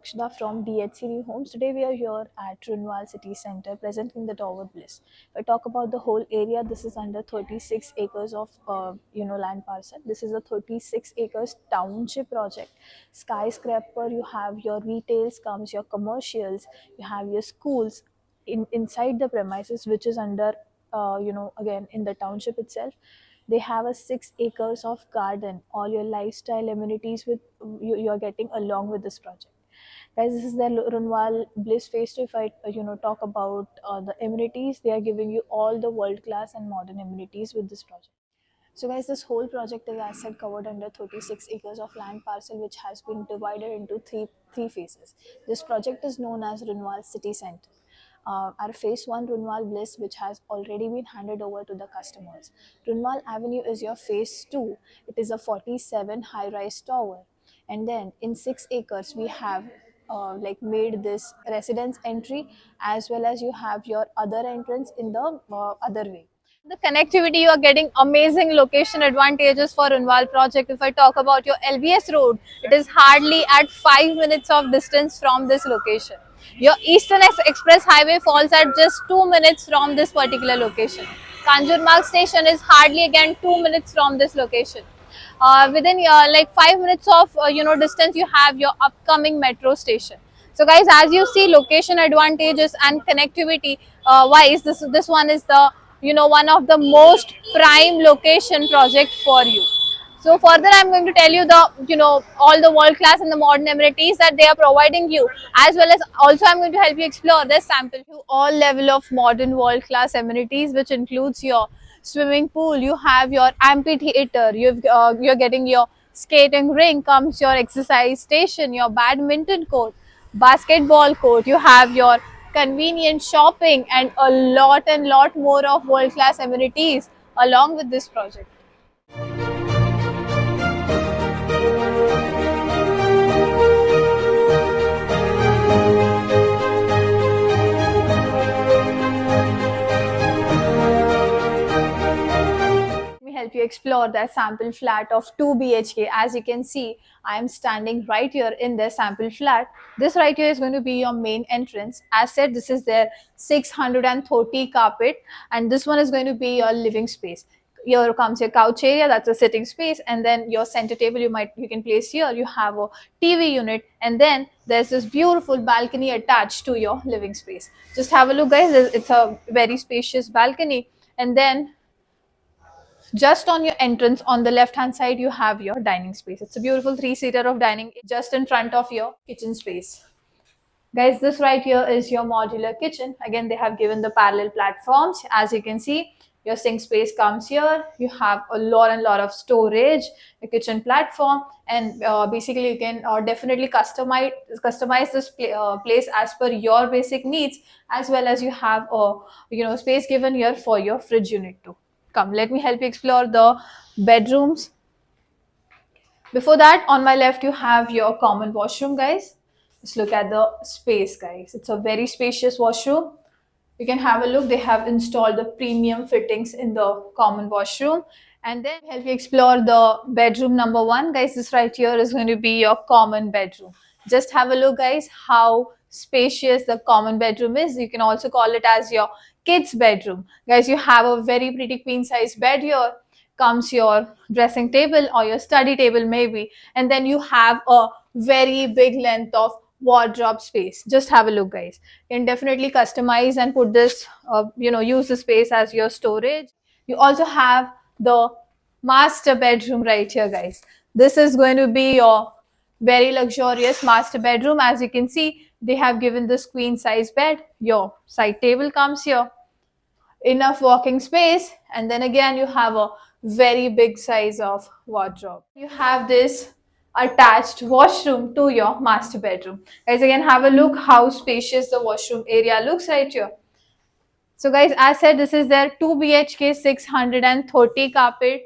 Akshada from DHC New Homes. Today we are here at Runwal City Center, present in the Tower Bliss. If I talk about the whole area, this is under 36 acres of land parcel. This is a 36 acres township project. Skyscraper, you have your retails, comes your commercials, you have your schools inside the premises, which is under again in the township itself. They have a 6 acres of garden, all your lifestyle amenities with you're getting along with this project. Guys, this is the Runwal Bliss Phase 2. If I talk about the amenities, they are giving you all the world class and modern amenities with this project. So guys, this whole project is, as said, covered under 36 acres of land parcel, which has been divided into three phases. This project is known as Runwal City Center. Our phase 1 Runwal Bliss, which has already been handed over to the customers. Runwal Avenue is your phase 2. It is a 47 high-rise tower. And then in 6 acres, we have made this residence entry, as well as you have your other entrance in the other way. The connectivity, you are getting amazing location advantages for Runwal project. If I talk about your LBS road, it is hardly at 5 minutes of distance from this location. Your Eastern Express Highway falls at just 2 minutes from this particular location. Kanjurmarg station is hardly again 2 minutes from this location. Within 5 minutes of distance, you have your upcoming metro station. So guys, as you see, location advantages and connectivity wise, this one is the one of the most prime location project for you. So further, I'm going to tell you the all the world class and the modern amenities that they are providing you, as well as also I'm going to help you explore this sample to all level of modern world class amenities, which includes your swimming pool. You have your amphitheater. You're getting your skating ring. Comes your exercise station, your badminton court, basketball court. You have your convenient shopping and a lot more of world class amenities along with this project. Help you explore that sample flat of 2 BHK. As you can see, I am standing right here in their sample flat. This right here is going to be your main entrance. As said, this is their 630 carpet, and this one is going to be your living space. Here comes your couch area, that's a sitting space, and then your center table you can place here. You have a TV unit, and then there's this beautiful balcony attached to your living space. Just have a look, guys. It's a very spacious balcony, and then just on your entrance on the left hand side, you have your dining space. It's a beautiful 3-seater of dining just in front of your kitchen space. Guys, this right here is your modular kitchen. Again, they have given the parallel platforms. As you can see, your sink space comes here. You have a lot of storage, a kitchen platform, and basically you can definitely customize this place as per your basic needs, as well as you have a space given here for your fridge unit too. Come, let me help you explore the bedrooms. Before that, on my left, you have your common washroom, guys. Just look at the space, guys. It's a very spacious washroom. You can have a look. They have installed the premium fittings in the common washroom. And then help you explore the bedroom number 1. Guys, this right here is going to be your common bedroom. Just have a look, guys, how spacious the common bedroom is. You can also call it as your kids bedroom. Guys, you have a very pretty queen size bed here. Comes your dressing table or your study table maybe, and then you have a very big length of wardrobe space. Just have a look, guys. You can definitely customize and put this use the space as your storage. You also have the master bedroom right here, guys. This is going to be your very luxurious master bedroom. As you can see, they have given this queen size bed. Your side table comes here, enough walking space, and then again you have a very big size of wardrobe. You have this attached washroom to your master bedroom. Guys, again have a look how spacious the washroom area looks right here. So guys, as said, this is their 2 BHK 630 carpet